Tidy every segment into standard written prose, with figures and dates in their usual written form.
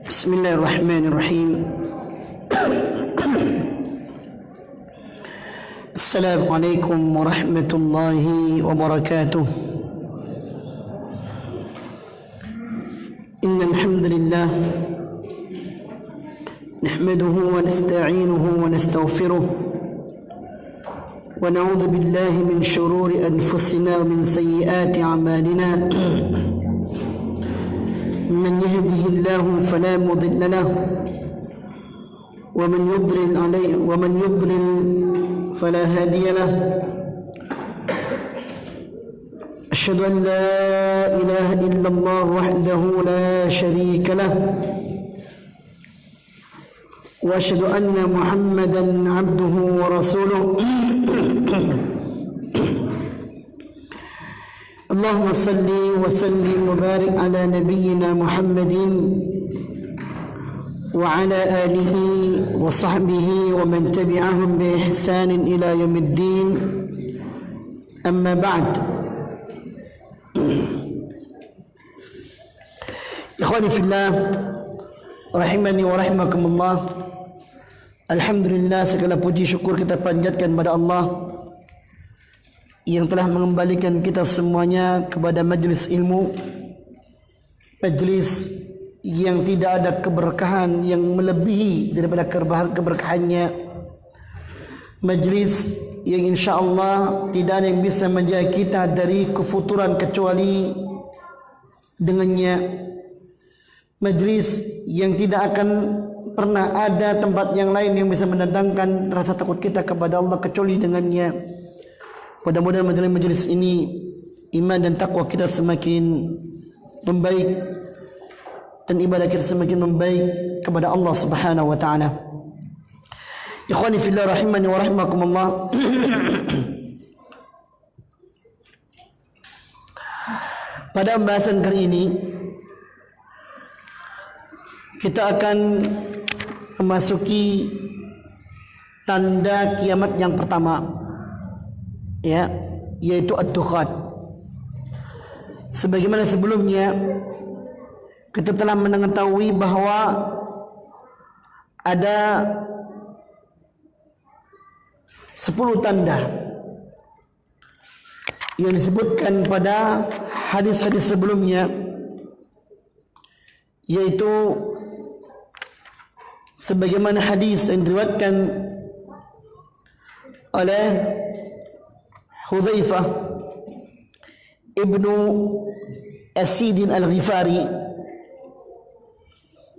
Bismillahirrahmanirrahim. Assalamualaikum warahmatullahi wabarakatuh. Innal hamdalillah nahmaduhu wa nasta'inuhu wa nastaghfiruh wa na'udzu billahi min shururi anfusina wa min sayyiati a'malina. من يهده الله فلا مضل له ومن يضلل فلا هادي له. أشهد أن لا إله إلا الله وحده لا شريك له وأشهد أن محمدا عبده ورسوله. اللهم صل وسلم وبارك على نبينا محمد وعلى آله وصحبه ومن تبعهم بإحسان إلى يوم الدين. أما بعد. إخواني في الله rahimani wa rahimakumullah. Alhamdulillah, segala puji syukur kita panjatkan kepada Allah yang telah mengembalikan kita semuanya kepada majlis ilmu, majlis yang tidak ada keberkahan yang melebihi daripada keberkahannya, majlis yang insya-Allah tidak ada yang bisa menjaga kita dari kefuturan kecuali dengannya, majlis yang tidak akan pernah ada tempat yang lain yang bisa mendatangkan rasa takut kita kepada Allah kecuali dengannya. Mudah-mudahan majelis ini iman dan takwa kita semakin membaik dan ibadah kita semakin membaik kepada Allah Subhanahu wa taala. Ikhwani fillah rahimani wa rahimakumullah. Pada pembahasan kali ini kita akan memasuki tanda kiamat yang pertama, ya, yaitu ad-dukhan. Sebagaimana sebelumnya kita telah mengetahui bahawa ada 10 tanda yang disebutkan pada hadis-hadis sebelumnya, yaitu sebagaimana hadis yang diriwayatkan oleh Hudzaifah ibnu Asidin al-Ghifari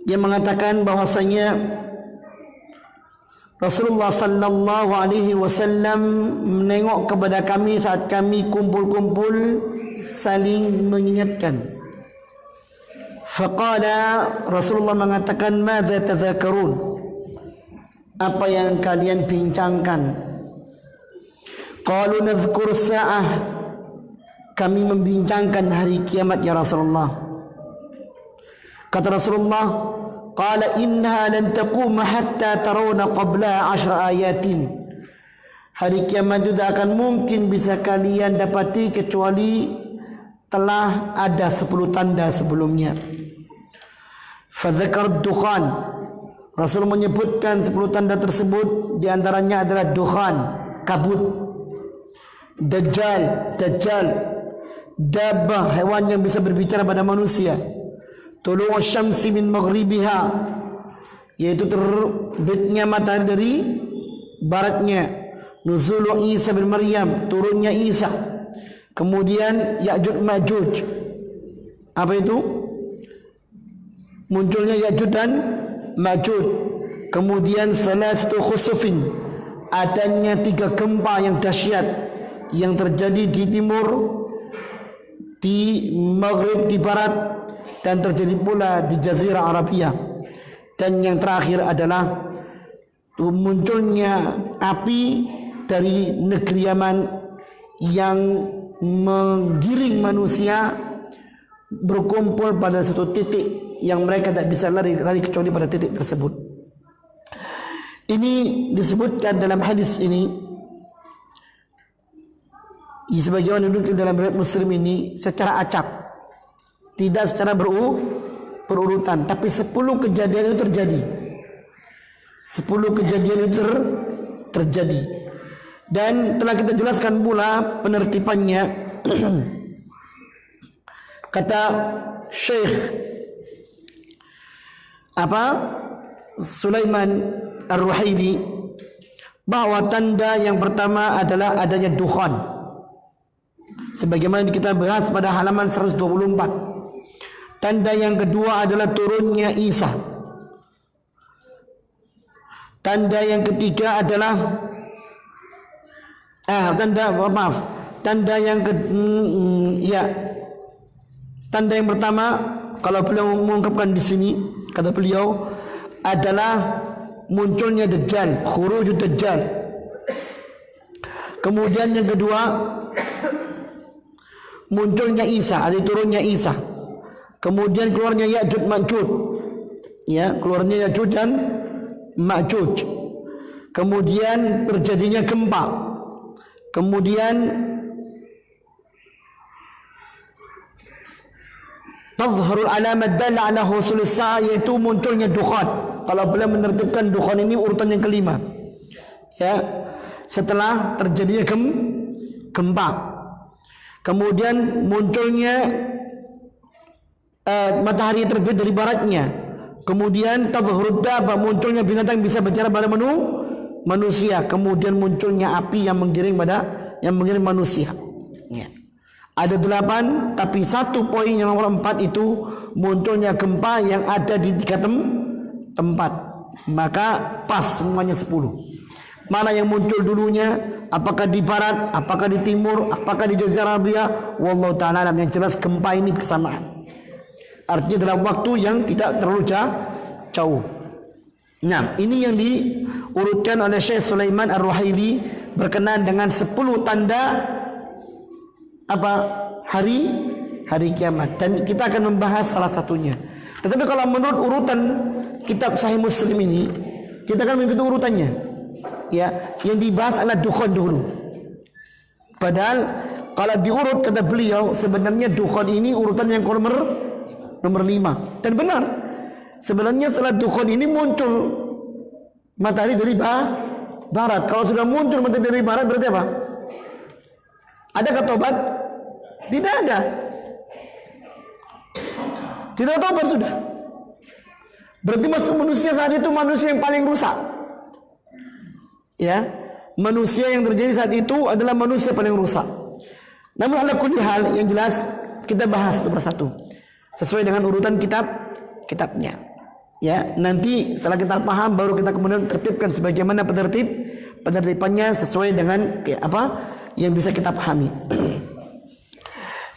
yang mengatakan bahwasanya Rasulullah sallallahu alaihi wasallam menengok kepada kami saat kami kumpul-kumpul saling mengingatkan. Faqala, Rasulullah mengatakan, madza tadzakarun? Apa yang kalian bincangkan? Qalu nadhkur sa'ah. Kami membincangkan hari kiamat ya Rasulullah. Kata Rasulullah, qala innaha lan taquma hatta tarawna qabla 10 ayatin. Hari kiamat itu tak akan mungkin bisa kalian dapati kecuali telah ada 10 tanda sebelumnya. Fadzakar dukhan. Rasul menyebutkan 10 tanda tersebut, di antaranya adalah dukhan, kabut, Dajjal, Dabbah, hewan yang bisa berbicara pada manusia, Tulu' syamsi min maghribiha, yaitu terbitnya matahari dari baratnya, Nuzulu Isa bin Maryam, turunnya Isa, kemudian Ya'juj Ma'juj, apa itu? Munculnya Ya'juj dan Ma'juj, kemudian salastu khusufin, adanya 3 gempa yang dahsyat, yang terjadi di timur, di maghrib, di barat, dan terjadi pula di Jazirah Arabia. Dan yang terakhir adalah munculnya api dari negeri Yaman yang menggiring manusia berkumpul pada satu titik yang mereka tak bisa lari kecuali pada titik tersebut. Ini disebutkan dalam hadis ini, sebagaimana dibuktikan dalam riwayat Muslim ini secara acak, tidak secara berurutan, tapi 10 kejadian itu terjadi. 10 kejadian itu terjadi. Dan telah kita jelaskan pula penertibannya. Kata Syekh Sulaiman Ar-Ruhaili bahwa tanda yang pertama adalah adanya dukhan, sebagaimana kita bahas pada halaman 124. Tanda yang kedua adalah turunnya Isa. Tanda yang ketiga adalah tanda yang pertama, kalau beliau mengungkapkan di sini, kata beliau, adalah munculnya Dajjal, khurujud Dajjal. Kemudian yang kedua, munculnya Isa, ada turunnya Isa. Kemudian keluarnya Ya'juj Ma'juj, keluarnya Ya'juj dan Ma'juj. Kemudian terjadinya gempa. Kemudian tazharul alamat dalla ala husulis sa'ah, yaitu munculnya dukhan. Kalau beliau menertibkan dukhan ini urutan yang kelima, setelah terjadinya gempa. Kemudian munculnya matahari terbit dari baratnya. Kemudian tadhhurud dabba, munculnya binatang bisa bicara pada manusia. Kemudian munculnya api yang menggiring manusia. Ada 8, tapi satu poin yang nomor 4 itu munculnya gempa yang ada di 3 tempat. Maka pas semuanya 10. Mana yang muncul dulunya, apakah di barat, apakah di timur, apakah di Jazirah Arabia, wallahu ta'ala alam. Yang jelas gempa ini bersamaan, artinya dalam waktu yang tidak terlalu jauh. Nah, ini yang diurutkan oleh Syekh Sulaiman Ar-Ruhaili berkenaan dengan 10 tanda hari kiamat, dan kita akan membahas salah satunya. Tetapi kalau menurut urutan kitab Sahih Muslim ini, kita akan mengikuti urutannya. Yang dibahas adalah dukhan dulu. Padahal kalau diurut, kata beliau, sebenarnya dukhan ini urutan yang nomor 5. Dan benar, sebenarnya setelah dukhan ini muncul matahari dari barat. Kalau sudah muncul matahari dari barat, berarti apa? Adakah tobat? Tidak ada. Tidak tobat sudah. Berarti manusia saat itu manusia yang paling rusak. Manusia yang terjadi saat itu adalah manusia paling rusak. Namun ala kulli hal, yang jelas kita bahas satu persatu sesuai dengan urutan kitabnya. Nanti setelah kita paham, baru kita kemudian tertibkan sebagaimana penertibannya sesuai dengan yang bisa kita pahami.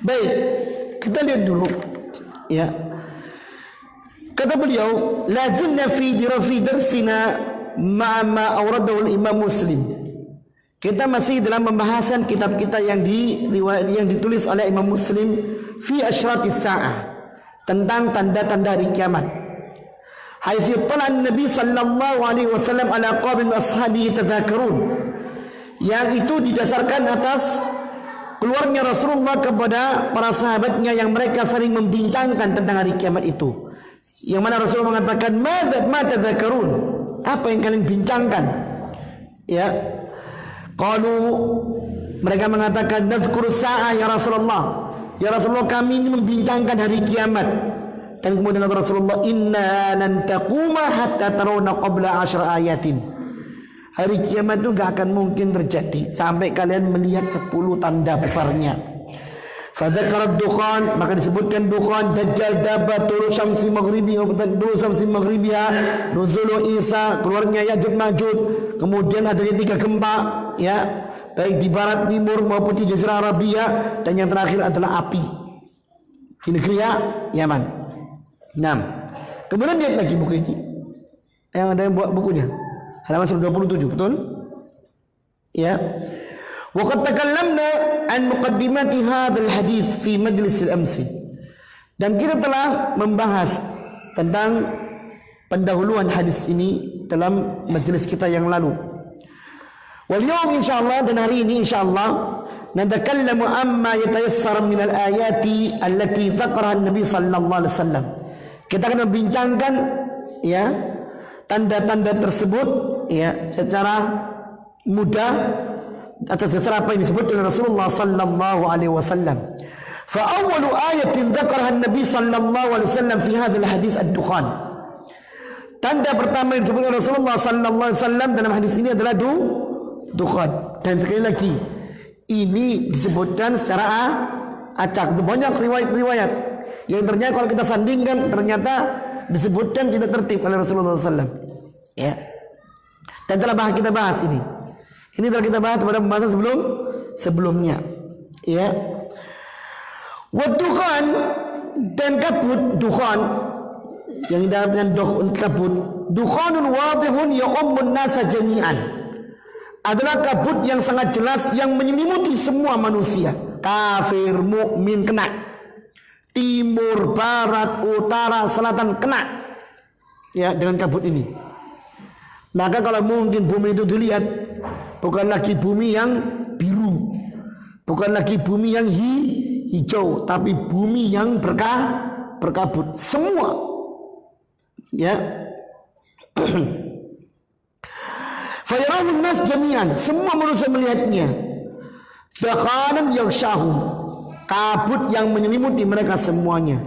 Baik, kita lihat dulu. Kata beliau, lazimna fi darsina ma awradahu al-Imam Muslim. Kita masih dalam pembahasan kitab kita yang ditulis oleh Imam Muslim, fi asyratis sa'ah, tentang tanda-tanda hari kiamat. Haitsu tala an-nabi sallallahu alaihi wasallam ala qawmin ashabihi tadzakarun, yang itu didasarkan atas keluarnya Rasulullah kepada para sahabatnya yang mereka saling membincangkan tentang hari kiamat itu. Yang mana Rasulullah mengatakan, ma tadzakarun, apa yang kalian bincangkan? Qalu, mereka mengatakan, nadzkur sa'ah ya Rasulullah. Ya Rasulullah, kami ini membincangkan hari kiamat. Dan kemudian kata Rasulullah, inna lan taquma hatta tarawna qabla 10 ayatin. Hari kiamat itu gak akan mungkin terjadi sampai kalian melihat 10 tanda besarnya. Fadzakarat dukhan, maka disebutkan dukhan, Dajjal, Dabba, Tulu Syamsi Maghribiha, Nuzulu Isa, keluarnya Ya'juj Ma'juj, kemudian adanya 3 gempa, baik di barat, timur maupun di Jazirah Arabia, dan yang terakhir adalah api di negeri Yaman. 6. Kemudian lihat lagi buku ini, yang ada yang buat bukunya, halaman 127, betul? Ya. Wa qad takallamna an muqaddimati hadzal hadits fi majlis al-amsi. Dan kita telah membahas tentang pendahuluan hadis ini dalam majelis kita yang lalu. Wal yawm insyaallah, dan hari ini insyaallah natakallamu amma yatayassar min al-ayati allati dzakaraha an-nabi sallallahu alaihi wasallam. Kita akan membincangkan ya tanda-tanda tersebut ya secara mudah atas dasar apa yang disebut oleh Rasulullah sallallahu alaihi wasallam. Fa awwalu ayatin dzakaraha an-nabi sallallahu alaihi wasallam fi hadzal hadis ad-dukhan. Tanda pertama yang disebut oleh Rasulullah sallallahu alaihi wasallam dalam hadis ini adalah dukhan. Dan sekali lagi ini disebutkan secara acak. Banyak riwayat-riwayat yang ternyata kalau kita sandingkan ternyata disebutkan tidak tertib oleh Rasulullah SAW. Ya. Dan telah kita bahas ini. Ini telah kita bahas pada pembahasan sebelumnya. Ya. Wadukhan dan kabut, dukhan yang diartikan kabut, dukhanun wadihun ya'ummun nasa jami'an, adalah kabut yang sangat jelas yang menyelimuti semua manusia. Kafir, mukmin kena, timur, barat, utara, selatan kena ya dengan kabut ini. Maka kalau mungkin bumi itu dilihat bukan lagi bumi yang biru, bukan lagi bumi yang hijau, tapi bumi yang berkabut semua ya. Fayarahun nas jami'an, semua manusia melihatnya. Dakhanan yaghshahum, kabut yang menyelimuti mereka semuanya.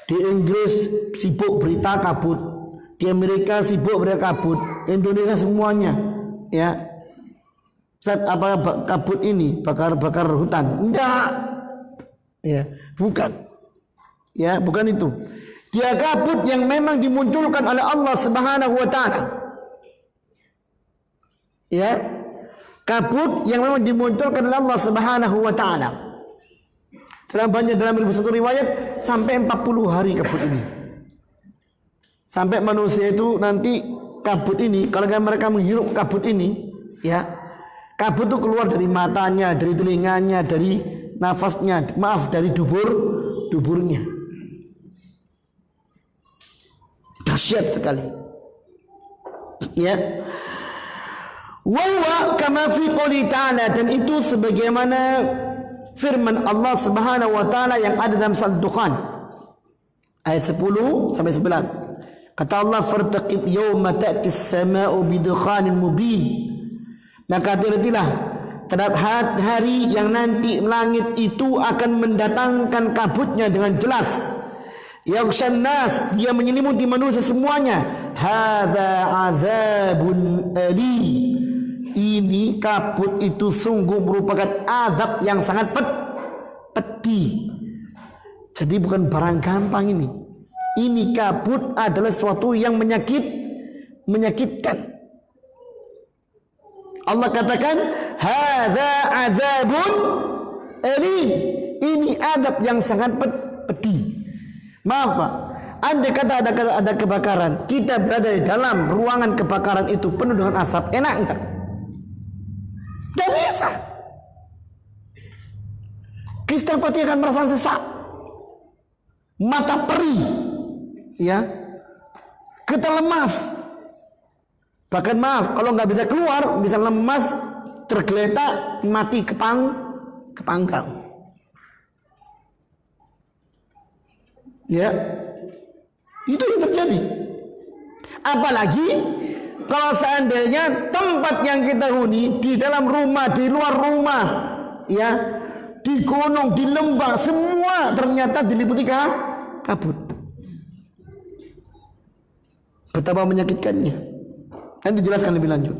Di Inggris sibuk berita kabut, di Amerika sibuk berita kabut, Indonesia semuanya ya. Saat apa kabut ini bakar hutan? Enggak. Ya, bukan. Ya, bukan itu. Dia kabut yang memang dimunculkan oleh Allah Subhanahu wa taala. Ya, kabut yang memang dimunculkan oleh Allah Subhanahu wa taala. Dalam satu riwayat sampai 40 hari kabut ini. Sampai manusia itu nanti kabut ini, kalau mereka menghirup kabut ini, ya, kabut itu keluar dari matanya, dari telinganya, dari nafasnya, dari duburnya. Dahsyat sekali. Ya. Wa kama fi qouli ta'ala, dan itu sebagaimana firman Allah Subhanahu wa taala yang ada dalam surat Dukhan ayat 10 sampai 11. Kata Allah, fartaqib yawma ta'ti as-samaa'u bidukhanin mubin. Maka hati-hatilah terhadap hari yang nanti langit itu akan mendatangkan kabutnya dengan jelas. Yaghshan nas, dia menyelimuti manusia semuanya. Hadza adzabun ali. Ini kabut itu sungguh merupakan azab yang sangat pedih. Jadi bukan barang gampang ini. Ini kabut adalah sesuatu yang menyakitkan. Allah katakan hadza adzabun alim. Ini azab yang sangat pedih. Maaf Pak, andai kata ada kebakaran, kita berada di dalam ruangan kebakaran itu penuh dengan asap, enak enggak? Tidak bisa. Kita pasti akan merasa sesak, mata perih, ya, kita lemas. Bahkan maaf, kalau nggak bisa keluar, bisa lemas, tergeletak, mati kepangkal. Ya, itu yang terjadi. Apalagi kalau seandainya tempat yang kita huni di dalam rumah, di luar rumah, ya, di gunung, di lembah, semua ternyata diliputi kabut. Betapa menyakitkannya. Dan dijelaskan lebih lanjut.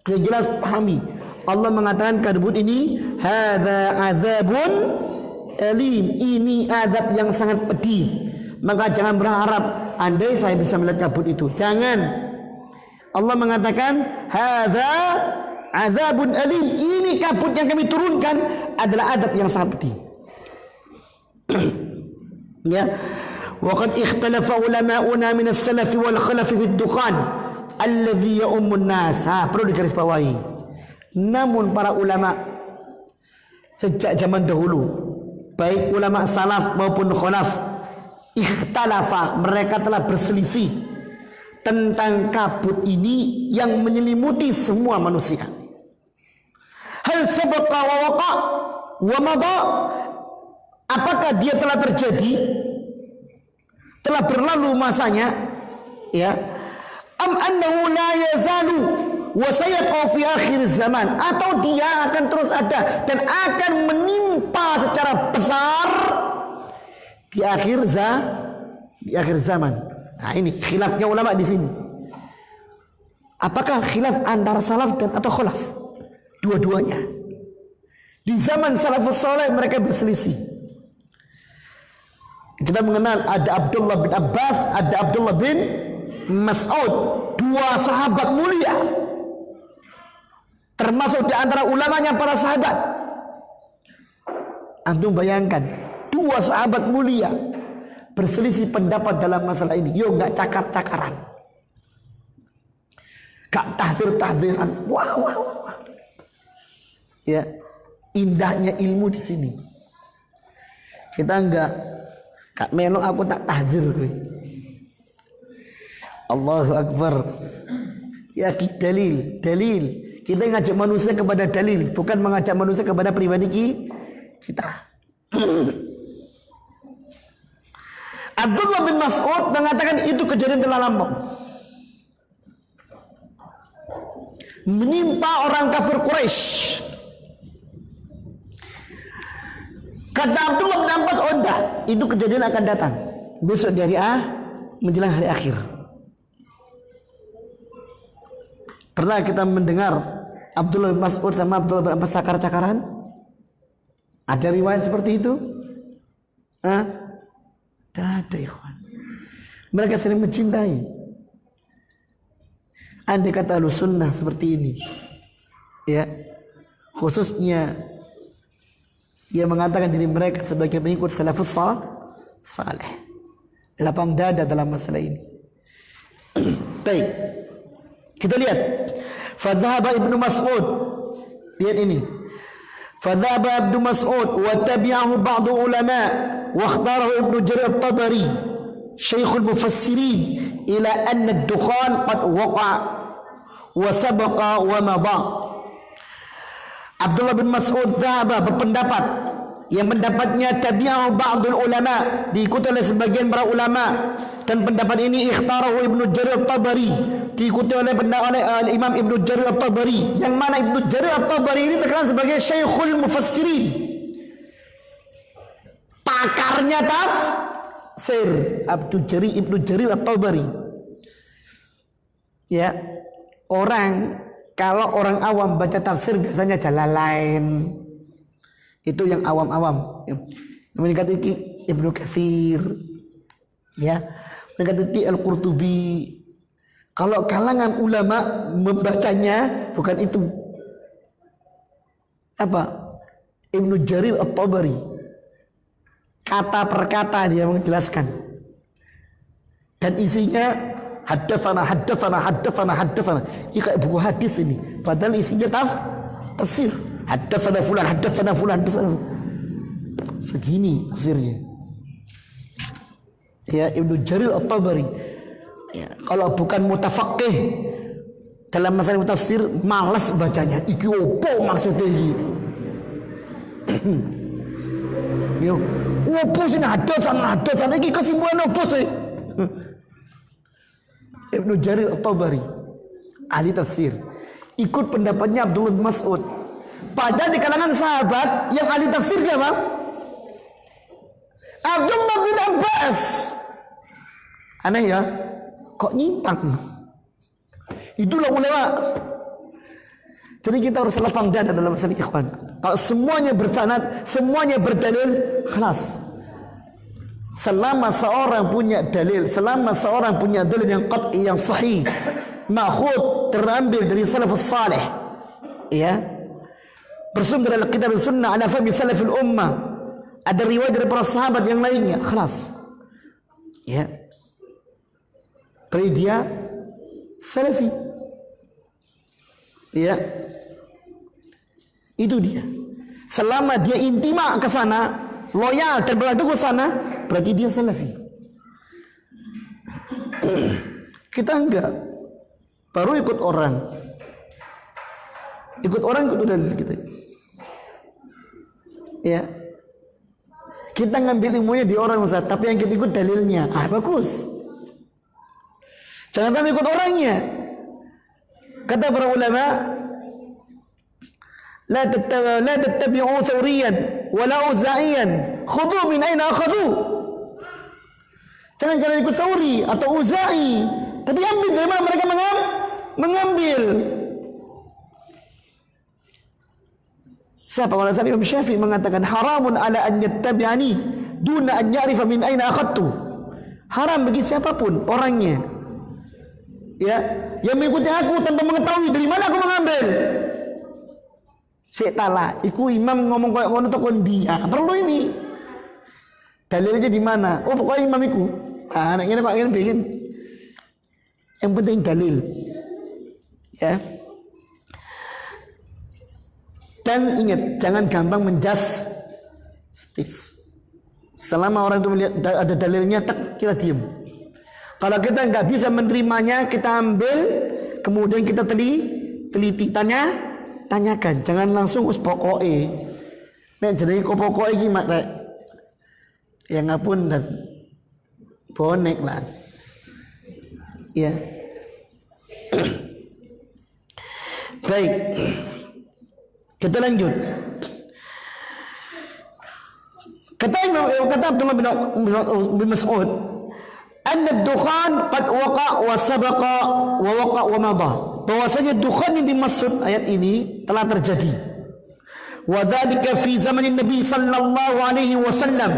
Kita jelas pahami. Allah mengatakan kabut ini hadza adzabun alim, ini azab yang sangat pedih. Maka jangan berharap andai saya bisa melihat kabut itu. Jangan. Allah mengatakan hadza azabun alim. Ini kabut yang kami turunkan adalah adab yang sangat pedih. Ya, wa qad ikhtalafa ulama'una min as-salaf wal khalaf fi ad-dukhan alladhi ya'ummu an-nas. Perlu digarisbawahi. Namun para ulama sejak zaman dahulu, baik ulama salaf maupun khalaf, ikhtalafa, mereka telah berselisih tentang kabut ini yang menyelimuti semua manusia. Hal sabaqa wa waqa wa mada, apakah dia telah terjadi, telah berlalu masanya, ya, am annahu la yazalu wa sayaqa fi akhir zaman, atau dia akan terus ada dan akan menimpa secara besar di akhir zaman. Nah, ini khilafnya ulama di sini. Apakah khilaf antara salaf dan atau khalaf? Dua-duanya. Di zaman salafus saleh mereka berselisih. Kita mengenal ada Abdullah bin Abbas, ada Abdullah bin Mas'ud, dua sahabat mulia, termasuk di antara ulamanya para sahabat. Antum bayangkan, dua sahabat mulia berselisih pendapat dalam masalah ini. Yo, nggak cakar-cakaran, gak tahdir-tahdiran. Wah. Ya, indahnya ilmu di sini. Kita enggak Kak Melo, aku tak tahdir gue. Allahu Akbar. Ya, dalil. Kita ngajak manusia kepada dalil, bukan mengajak manusia kepada pribadi kita. Abdullah bin Mas'ud mengatakan itu kejadian telah lampau, menimpa orang kafir Quraisy. Kata Abdullah bin Abbas, oh enggak, itu kejadian akan datang besok di hari menjelang hari akhir. Pernah kita mendengar Abdullah bin Mas'ud sama Abdullah bin Abbas cakar-cakaran? Ada riwayat seperti itu? Tidak ada, ikhwan. Mereka saling mencintai. Andai kata Ahlussunnah seperti ini, ya, khususnya dia mengatakan diri mereka sebagai pengikut salafus saleh, lapang dada dalam masalah ini. Baik, kita lihat. Fadhahaba Ibnu Mas'ud, lihat ini. Fadhahaba Ibnu Mas'ud wa tabi'ahu ba'du ulama wa ikhtarahu Ibnu Jarir at-Tabari Syekhul Mufassirin ila anna ad-dukhan qad waqa'a wa sabaqa wa mada. Abdullah bin Mas'ud dhahaba berpendapat yang pendapatnya tabi'ahu ba'dul ulama, diikuti oleh sebagian para ulama, dan pendapat ini ikhtarahu Ibnu Jarir at-Tabari, diikuti oleh Imam Ibnu Jarir at-Tabari, yang mana Ibnu Jarir at-Tabari ini terkenal sebagai Syekhul Mufassirin, pakarnya tafsir. Ibnu Jarir at-Tabari, ya, kalau orang awam baca tafsir biasanya Jalalain, itu yang awam-awam. Mereka kata Ibnu Katsir, ya, mereka kata Al-Qurtubi. Kalau kalangan ulama membacanya bukan itu. Apa? Ibnu Jarir at-Tabari, kata per kata dia menjelaskan, dan isinya haddatsana. Ini kayak buku hadis ini, padahal isinya tafsir. Haddatsana fulan. Segini tafsirnya. Ya, Ibnu Jarir at-Tabari. Ya, kalau bukan mutafaqih dalam masalah tafsir, malas bacanya. Iki opo maksudnya iki? Yo, opo sing haddatsana iki kesimpulan opo sih? Ibnu Jarir at-Tabari, ahli tafsir, ikut pendapatnya Abdullah bin Mas'ud. Padahal di kalangan sahabat yang ahli tafsir siapa? Abdullah bin Abbas. Aneh ya, kok nyimpang? Itulah ulama. Jadi kita harus lapang dada dalam masalah ikhwan. Kalau semuanya bersanad, semuanya berdalil, khalas. Selama seorang punya dalil, selama seorang punya dalil yang qat'i, yang sahih, ma'khud, terambil dari salafus salih, ya, bersumber dari kitab dan sunnah ala fahmi salafil ummah, ada riwayat dari para sahabat yang lainnya, khalas. Ya. Berarti dia salafi. Ya. Itu dia. Selama dia intima ke sana, loyal dan beradu ke sana, berarti dia salafi. Kita enggak. Baru ikut orang. Ikut dalil kita. Ya. Kita ngambil ilmunya di orang Ustaz, tapi yang kita ikut dalilnya. Bagus. Jangan sampai ikut orangnya. Kata para ulama, la tattabi'u thawriyan wala uzaiyan, khudhu min aina akhadhu. Jangan kalian ikut Sauri atau Uzai, tapi ambil dari mana mereka mengambil. Siapa orang Imam Syafi'i mengatakan haramun ala an yattabi'ani duna an ya'rifa min aina akhadtu. Haram bagi siapapun orangnya, ya, yang mengikuti aku tanpa mengetahui dari mana aku mengambil. Saya tala, iku imam ngomong kayak ngono to kon dia. Perlu ini. Dalilnya di mana? Oh, pokoknya imam iku. Anak ini kok ingin bikin. Yang penting dalil. Ya. Dan ingat, jangan gampang menjustis. Selama orang itu melihat ada dalilnya, kita diam. Kalau kita nggak bisa menerimanya, kita ambil, kemudian kita teliti, tanyakan. Jangan langsung pokoke. Nek jenenge kok pokoke iki mak rek. Ya ngapun dan bonek lah. Ya. Baik. Kita lanjut. Kata Abdullah bin Mas'ud, "Anna ad-dukhan qad waqa wa sabaqa wa waqa wa madha." Bahwasanya dukhan yang dimaksud ayat ini telah terjadi. Wa dzalika fi zamanin Nabi sallallahu alaihi wasallam,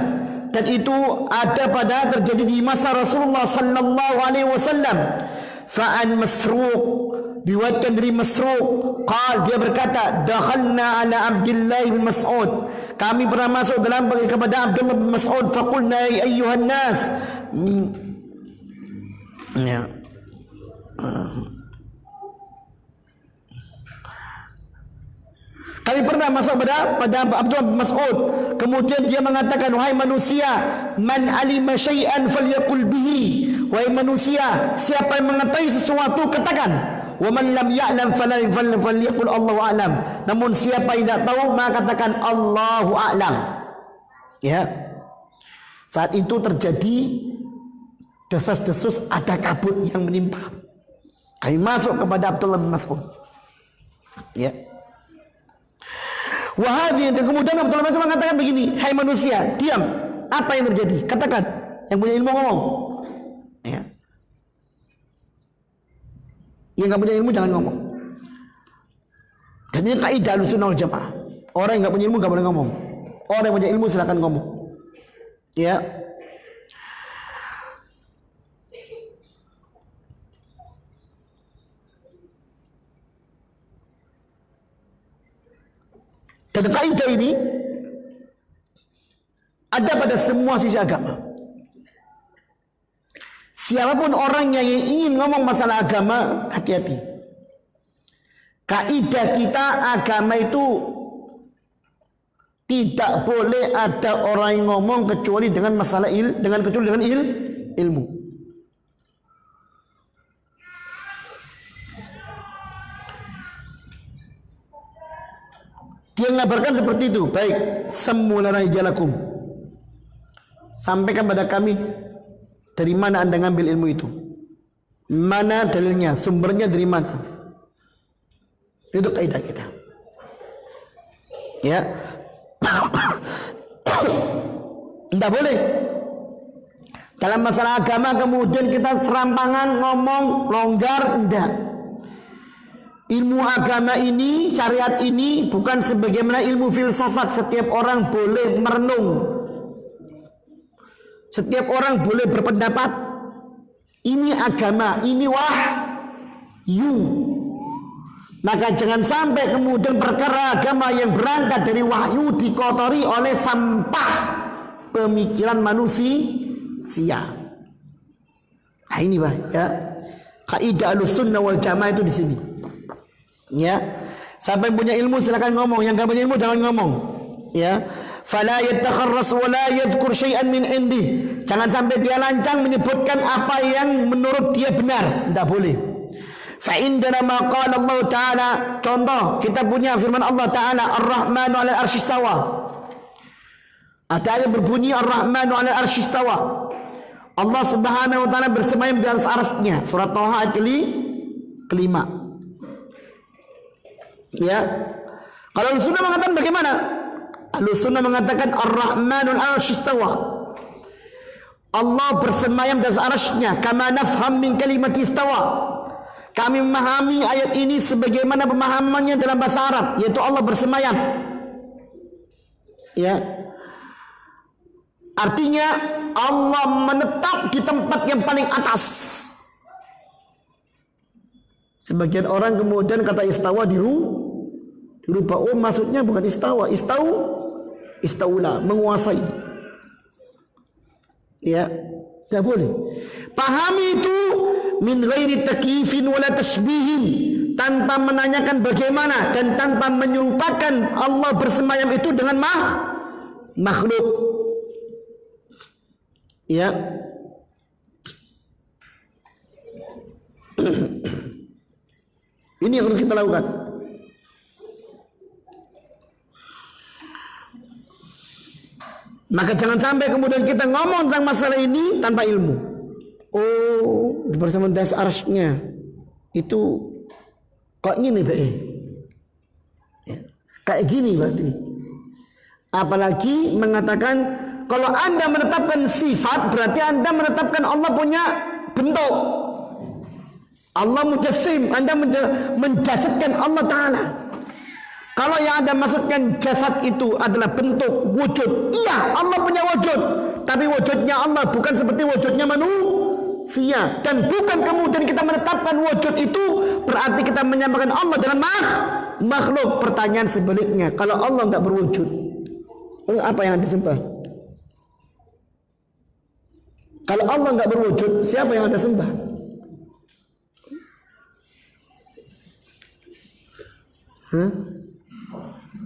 dan itu ada pada terjadi di masa Rasulullah sallallahu alaihi wasallam. Fa'an Masruq, diriwayatkan dari Masruq, dia berkata, dakhalna ala Abdullah bin Mas'ud, kami pernah masuk dalam kepada Abdullah bin Mas'ud, faqulna ya ayyuhan nas, ya, kami pernah masuk pada Abdullah bin Mas'ud, kemudian dia mengatakan, wahai manusia, man alima syai'an falyaqul bihi, wahai manusia, siapa yang mengetahui sesuatu katakan, wa man lam ya'lam falyaqul Allahu a'lam, namun siapa yang tidak tahu maka katakan Allahu a'lam. Ya. Saat itu terjadi desas-desus, ada kabut yang menimpa. Kami masuk kepada Abdullah bin Mas'ud. Ya. Wahai, dan kemudian Abdullah bin Mas'ud mengatakan begini, hai manusia, diam. Apa yang terjadi? Katakan. Yang punya ilmu ngomong. Ya. Yang nggak punya ilmu jangan ngomong. Dan ini kaidah Ahlussunnah wal Jamaah. Orang yang nggak punya ilmu nggak boleh ngomong. Orang yang punya ilmu silakan ngomong. Ya. Dan kaidah ini ada pada semua sisi agama. Siapapun orangnya yang ingin ngomong masalah agama, hati-hati. Kaidah kita agama itu tidak boleh ada orang yang ngomong kecuali dengan masalah ilmu. Dia mengabarkan seperti itu. Baik, semulana ijalakum, sampaikan pada kami dari mana anda ngambil ilmu itu, mana dalilnya, sumbernya dari mana. Itu kaidah kita. Ya. Tidak boleh dalam masalah agama kemudian kita serampangan ngomong longgar, enggak. Ilmu agama ini, syariat ini bukan sebagaimana ilmu filsafat. Setiap orang boleh merenung, setiap orang boleh berpendapat. Ini agama, ini wahyu. Maka jangan sampai kemudian perkara agama yang berangkat dari wahyu dikotori oleh sampah pemikiran manusia. Nah ini Pak ya. Kaidah Ahlussunnah wal Jamaah itu di sini. Ya. Siapa yang punya ilmu silakan ngomong, yang enggak punya ilmu jangan ngomong. Ya. Fala yatakharras wa la yadhkur syai'an min indi. Jangan sampai dia lancang menyebutkan apa yang menurut dia benar, tidak boleh. Fa indana ma qala Allah Ta'ala, contoh kita punya firman Allah Ta'ala Ar-Rahmanu 'alal 'arsy istawa. Ada ayat berbunyi Ar-Rahmanu 'alal 'arsy istawa. Allah Subhanahu wa taala bersemayam di atas arsy-Nya. Surat Thaha ayat kelima. Ya. Kalau Ahlussunnah mengatakan bagaimana? Ahlussunnah mengatakan Ar-Rahmanu 'alal 'arsy istawa. Allah bersemayam di atas arsy-Nya, kama nafham min kalimat istawa. Kami memahami ayat ini sebagaimana pemahamannya dalam bahasa Arab, yaitu Allah bersemayam. Ya. Artinya Allah menetap di tempat yang paling atas. Sebagian orang kemudian kata istawa dirubah. Oh maksudnya bukan istawa, istaula, menguasai. Ya, tidak boleh. Pahami itu min ghairi takyifin wala tasbihin, tanpa menanyakan bagaimana dan tanpa menyerupakan Allah bersemayam itu dengan makhluk. Ya. Ini yang harus kita lakukan. Maka jangan sampai kemudian kita ngomong tentang masalah ini tanpa ilmu. Oh, bersama das arsy-Nya itu kok gini Pak? Ya, kayak gini berarti. Apalagi mengatakan kalau Anda menetapkan sifat berarti Anda menetapkan Allah punya bentuk. Allah mujassim, Anda menjasadkan Allah Ta'ala. Kalau yang Anda maksudkan jasad itu adalah bentuk wujud, iya Allah punya wujud, tapi wujudnya Allah bukan seperti wujudnya manusia. Dan bukan kemudian kita menetapkan wujud itu berarti kita menyamakan Allah dengan makhluk. Pertanyaan sebaliknya, kalau Allah enggak berwujud, apa yang Anda sembah? Kalau Allah enggak berwujud, siapa yang Anda sembah?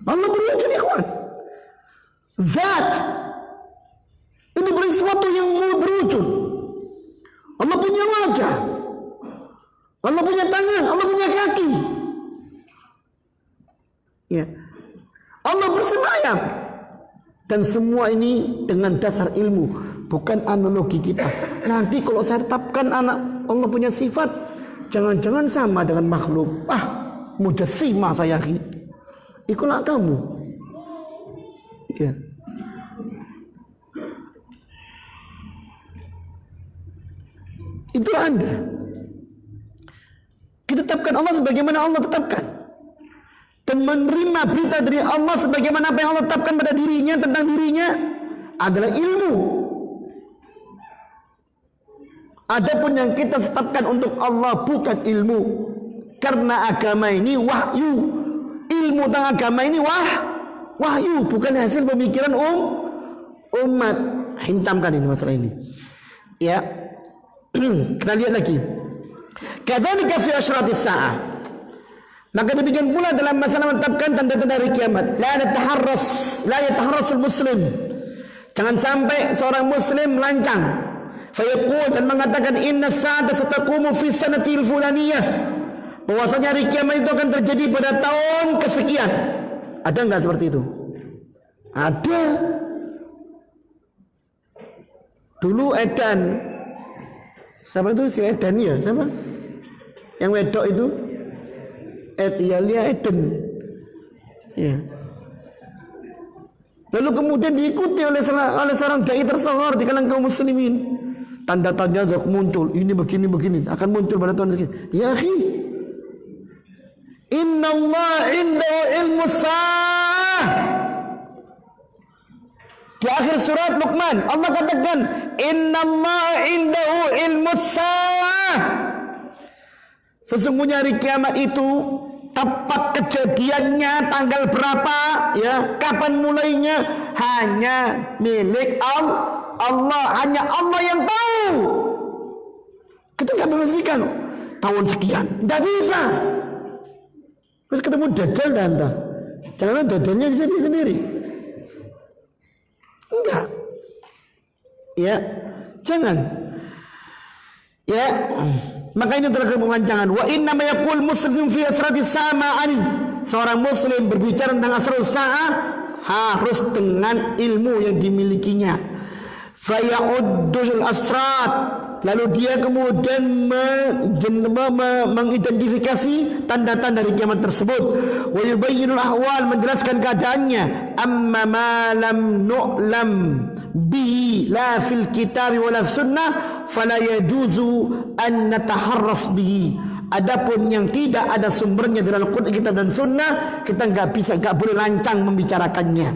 Allah berwujud, ikhwan. Zat itu sesuatu yang berwujud. Allah punya wajah, Allah punya tangan, Allah punya kaki. Ya, Allah bersemayam. Dan semua ini dengan dasar ilmu, bukan analogi kita. Nanti kalau saya tetapkan Allah punya sifat, jangan-jangan sama dengan makhluk. Mujassimah saya ini. Ikulah kamu. Ya. Itulah Anda. Kita tetapkan Allah sebagaimana Allah tetapkan. Dan menerima berita dari Allah sebagaimana apa yang Allah tetapkan pada dirinya tentang dirinya adalah ilmu. Adapun yang kita tetapkan untuk Allah bukan ilmu. Karena agama ini wahyu. Ilmu tentang agama ini wahyu, bukan hasil pemikiran umat. Hintamkan ini masalah ini. Ya. Kita lihat lagi. Kadzalika fi asyratis saah. Maka demikian pula dalam masalah menetapkan tanda-tanda hari kiamat. La yataharrasul muslim. Jangan sampai seorang muslim lancang. Fayaqul dan mengatakan inna sa'ata sataqumu fi sanatil fulaniyah. Bahwasanya hari kiamat itu akan terjadi pada tahun kesekian. Ada enggak seperti itu? Ada. Dulu edan. Siapa itu si Edan ya? Siapa? Yang wedok itu? Lia Eden. Ya. Lalu kemudian diikuti oleh seorang dai tersohor di kalangan kaum muslimin. Tanda-tanda muncul, ini begini akan muncul pada tahun sekian. Ya akhi, inna Allah indahu ilmu sa'ah. Di akhir surat Luqman Allah katakan inna Allah indahu ilmu sa'ah. Sesungguhnya hari kiamat itu tepat kejadiannya tanggal berapa, ya, kapan mulainya, hanya milik Allah, hanya Allah yang tahu. Kita nggak memastikan tahun sekian, nggak bisa. Terus ketemu dajjal dan entah, jangan dajjalnya di sendiri. Enggak, ya, jangan, ya. Maka ini telah kemulancangan. Wa inna ma yaqul muslim fi asrati sama'ani. Seorang muslim berbicara tentang asrarus sa'ah harus dengan ilmu yang dimilikinya. Fa ya'uddul asrat, lalu dia kemudian mengidentifikasi tanda-tanda dari kiamat tersebut. Wa yubayyinul ahwal, menjelaskan keadaannya. Amma ma lam nu'lam bihi la fil kitab wa la sunnah fala yajuzu an nataharras bihi. Adapun yang tidak ada sumbernya dalam Quran, kitab dan sunnah, kita enggak boleh lancang membicarakannya.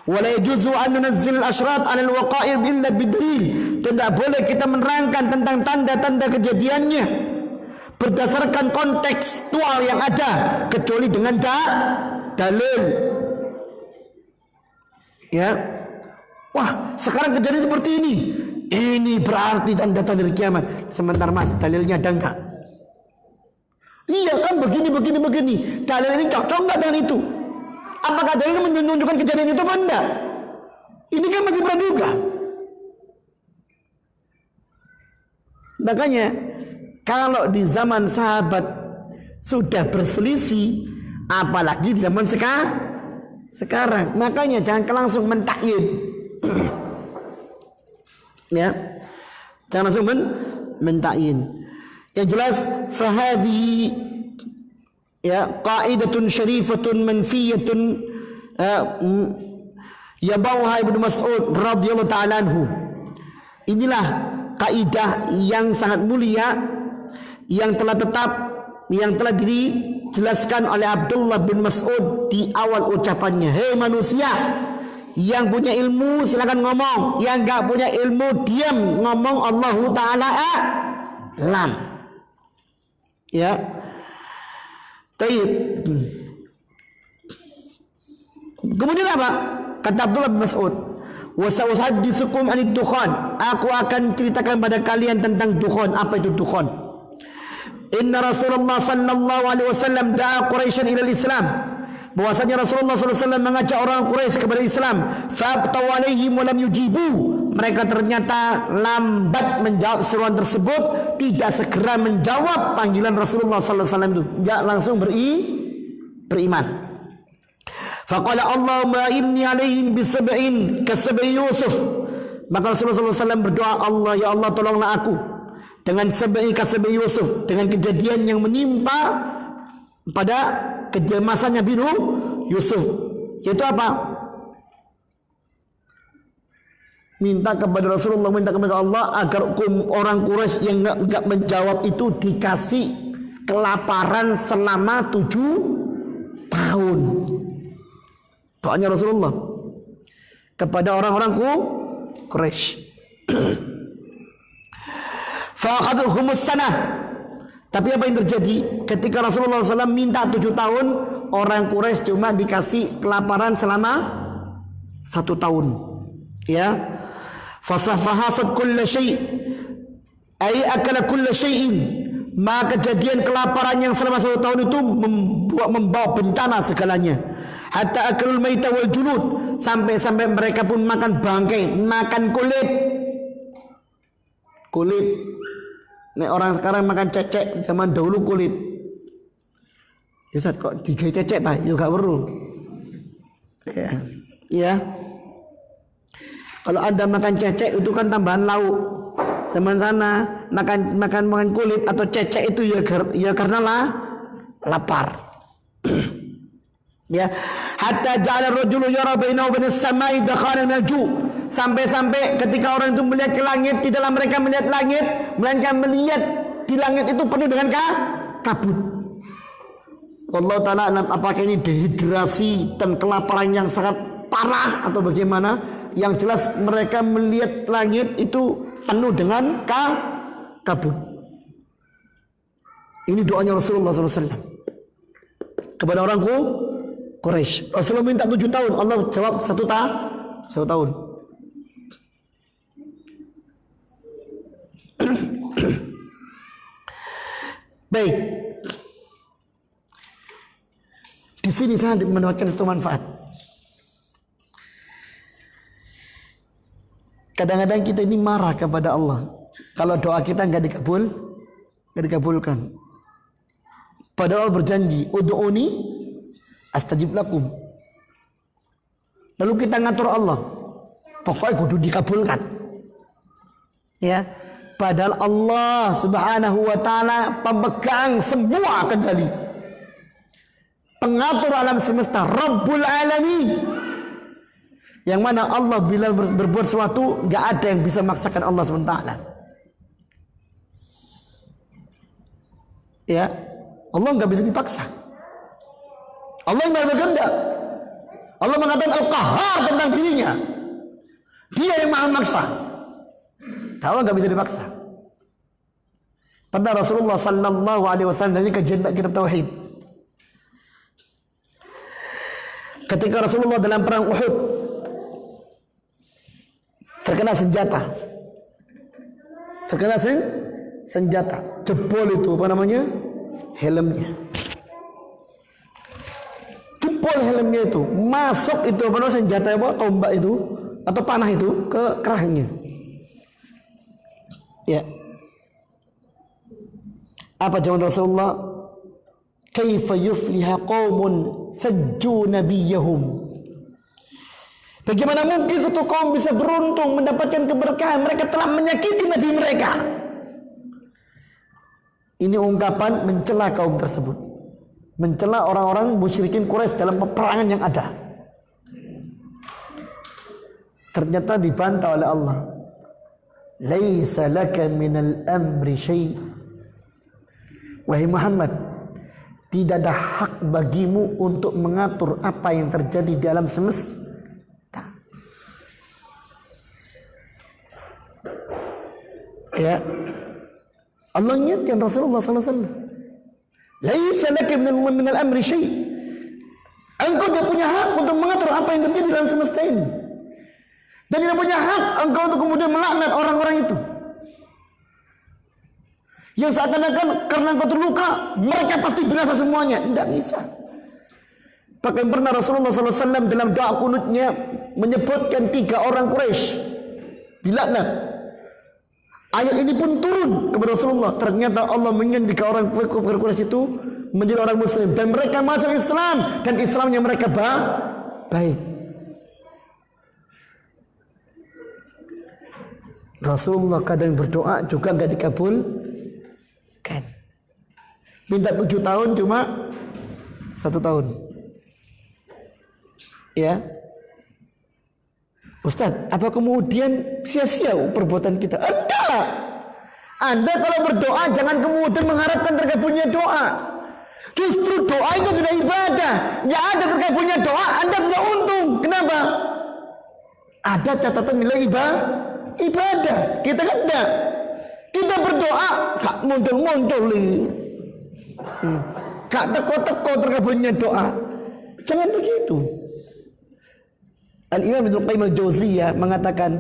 Wala yajuzu an nunazzil al-ashrat 'ala al-waqa'i' illa bidalil. Tidak boleh kita menerangkan tentang tanda-tanda kejadiannya berdasarkan kontekstual yang ada, kecuali dengan dalil. Ya. Wah, sekarang kejadian seperti ini. Ini berarti tanda-tanda dari kiamat. Sebentar Mas, dalilnya ada enggak? Iya kan, begini. Dalil ini cocok enggak dengan itu? Apakah dalil ini menunjukkan kejadian itu apa enggak? Ini kan masih praduga. Makanya kalau di zaman sahabat sudah berselisih, apalagi di zaman sekarang. Makanya jangan langsung mentakyid. Ya, jangan langsung mentayin. Yang jelas, fahadi, ya, qaidatun syarifatun manfiyatun, yabawha Ibnu Mas'ud radhiyallahu ta'ala anhu. Inilah kaidah yang sangat mulia yang telah dijelaskan oleh Abdullah bin Mas'ud di awal ucapannya. Hei manusia, yang punya ilmu silakan ngomong, yang enggak punya ilmu diam, ngomong Allahu ta'ala a'lam. Ya. Taib. Kemudian apa? Kata Abdullah bin Mas'ud, wa sa'uhadditsukum 'anid dukhan. Aku akan ceritakan pada kalian tentang dukhan. Apa itu dukhan? Inna Rasulullah sallallahu alaihi wasallam da'a Quraisyan ila Islam. Bahwasanya Rasulullah SAW mengajak orang Quraisy kepada Islam. Fa'abtaw alaihim wa lam yujibu. Mereka ternyata lambat menjawab seruan tersebut, tidak segera menjawab panggilan Rasulullah SAW itu, tidak langsung beriman. Faqala Allahumma inni alaihim bisab'in kasab'i Yusuf. Maka Rasulullah SAW berdoa, Allah, ya Allah, tolonglah aku dengan sab'i kasab'i Yusuf, dengan kejadian yang menimpa pada kejemasannya binu Yusuf. Yaitu apa? Minta kepada Rasulullah, minta kepada Allah agar orang Quraisy yang enggak menjawab itu dikasih kelaparan selama 7 tahun. Doanya Rasulullah kepada orang-orang Quraisy. Fa akhadhuhumus sanah. Tapi apa yang terjadi ketika Rasulullah SAW minta 7 tahun, orang Quraisy cuma dikasih kelaparan selama 1 tahun. Ya, fasafahasat kulla syai' ay akala kulla syai'in. Maka kejadian kelaparan yang selama 1 tahun itu membawa bencana segalanya. Hatta akalul maita wal julud, sampai mereka pun makan bangkai, makan kulit. Nek orang sekarang makan cecek, zaman dahulu kulit. Ya Ustaz, kok digawe cecek ta? Ya gak perlu. Ya. Kalau Anda makan cecek itu kan tambahan lauk. Zaman sana makan kulit atau cecek itu ya karena lapar. Ya, hatta ja'ala ar-rajulu yara bainahu wa bainas samai dakhanan minal ju'. Sampai-sampai ketika orang itu melihat ke langit, di dalam mereka melihat langit, melainkan melihat di langit itu penuh dengan kabut. Wallahu ta'ala alam, apakah ini dehidrasi dan kelaparan yang sangat parah atau bagaimana? Yang jelas mereka melihat langit itu penuh dengan kabut. Ini doanya Rasulullah SAW. kepada orang Quraisy. Rasulullah minta 7 tahun, Allah jawab 1 tahun. Baik. Di sini saya mendapatkan satu manfaat. Kadang-kadang kita ini marah kepada Allah kalau doa kita nggak dikabulkan. Padahal Allah berjanji, ud'uni astajib lakum. Lalu kita ngatur Allah, pokoknya kudu dikabulkan. Ya, padahal Allah Subhanahu wa taala pemegang semua kendali. Pengatur alam semesta, Rabbul Alamin. Yang mana Allah bila berbuat sesuatu, gak ada yang bisa memaksakan Allah SWT. Ya, Allah gak bisa dipaksa. Allah yang berkehendak. Allah mengatakan Al-Qahhar tentang dirinya. Dia yang maha maksa. Allah gak bisa dipaksa. Pada Rasulullah Sallallahu Alaihi Wasallam, ini kajian kitab Tauhid. Ketika Rasulullah dalam perang Uhud terkena senjata, jebol itu apa namanya, helmnya, jebol helmnya itu, masuk itu apa namanya senjata, apa tombak itu atau panah itu ke kerahnya. Ya, apa jawaban Rasulullah? Kaifa yufliha qaumun sajju nabiyahum. Bagaimana mungkin satu kaum bisa beruntung mendapatkan keberkahan? Mereka telah menyakiti nabi mereka. Ini ungkapan mencela kaum tersebut, mencela orang-orang musyrikin Quraisy dalam peperangan yang ada. Ternyata dibantah oleh Allah. Laisa laka minal amri syai'. Wahai Muhammad, tidak ada hak bagimu untuk mengatur apa yang terjadi di alam semesta. Ya, Allah ingatkan Rasulullah sallallahu alaihi wasallam, laisa laka minal amri syai'. Engkau tidak punya hak untuk mengatur apa yang terjadi dalam semesta ini. Dan tidak punya hak engkau untuk kemudian melaknat orang-orang itu. Yang seakan-akan karena engkau terluka, mereka pasti binasa semuanya. Tidak bisa. Bahkan pernah Rasulullah sallallahu alaihi wasallam dalam doa kunutnya menyebutkan 3 orang Quraisy dilaknat. Ayat ini pun turun kepada Rasulullah. Ternyata Allah menyanjung orang Quraisy itu menjadi orang Muslim dan mereka masuk Islam, dan Islamnya mereka baik. Rasulullah kadang berdoa juga enggak dikabulkan. Minta 7 tahun cuma 1 tahun. Ya. Ustaz, apa kemudian sia-sia perbuatan kita? Enggak. Anda kalau berdoa jangan kemudian mengharapkan terkabulnya doa. Justru doa itu sudah ibadah. Nggak ada terkabulnya doa, Anda sudah untung. Kenapa? Ada catatan nilai ibadah. Kita kan enggak. Kita berdoa gak muncul-muncul nih. Gak teko-teko terkabulnya doa. Jangan begitu. Al-Imam Ibnu Qayyim Al-Jauziyah mengatakan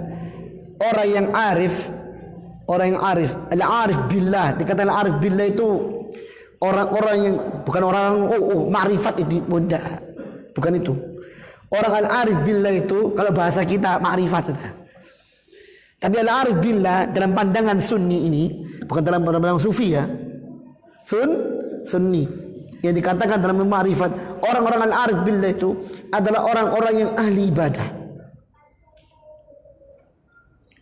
orang yang arif, al-arif billah, dikatakan al-arif billah itu orang-orang yang bukan orang ma'rifat itu bunda, bukan itu. Orang al-arif billah itu kalau bahasa kita ma'rifat sudah. Tapi al-arif billah dalam pandangan sunni ini, bukan dalam pandangan sufi ya. Sunni. Yang dikatakan dalam ma'rifat, orang-orang al-arif billah itu adalah orang-orang yang ahli ibadah.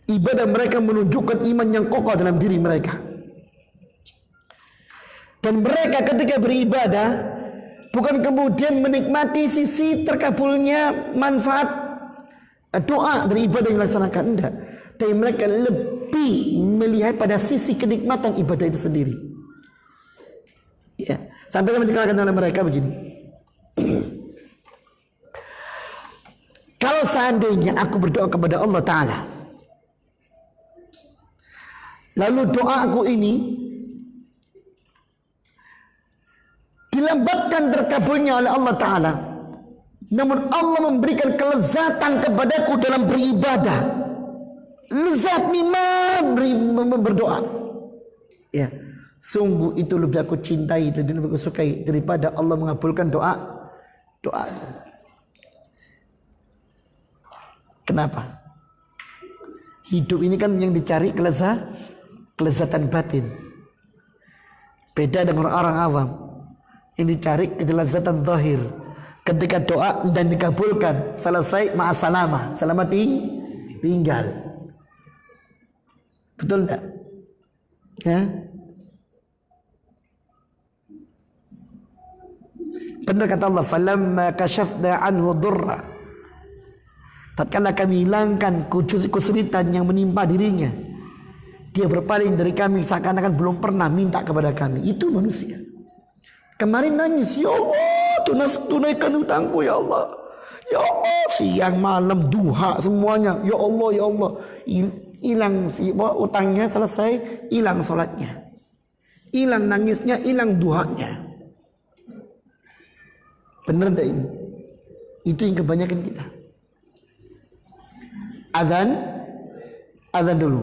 Ibadah mereka menunjukkan iman yang kokoh dalam diri mereka. Dan mereka ketika beribadah bukan kemudian menikmati sisi terkabulnya manfaat doa dari ibadah yang dilaksanakan, enggak. Tapi mereka lebih melihat pada sisi kenikmatan ibadah itu sendiri. Ya, sampai dikatakan oleh mereka begini. Kalau seandainya aku berdoa kepada Allah Ta'ala, lalu doaku ini dilambatkan terkabulnya oleh Allah Ta'ala. Namun Allah memberikan kelezatan kepadaku dalam beribadah. Lezat iman berdoa. Ya, sungguh itu lebih aku cintai dan lebih aku sukai daripada Allah mengabulkan doa. Kenapa? Hidup ini kan yang dicari kelezatan batin. Beda dengan orang awam yang dicari kelezatan zahir. Ketika doa dan dikabulkan, selesai ma'asalamah, selamat tinggal. Betul enggak? Ya. Benar kata Allah, falamma kashafna anhu durra. Tatkala kami hilangkan kesulitan yang menimpa dirinya, dia berpaling dari kami seakan-akan belum pernah minta kepada kami. Itu manusia. Kemarin nangis, ya Allah, tunaikan hutangku ya Allah. Ya Allah, siang malam duha semuanya. Ya Allah. Hilang utangnya selesai, hilang sholatnya, hilang nangisnya, hilang duhanya. Benar enggak ini? Itu yang kebanyakan kita. Azan dulu.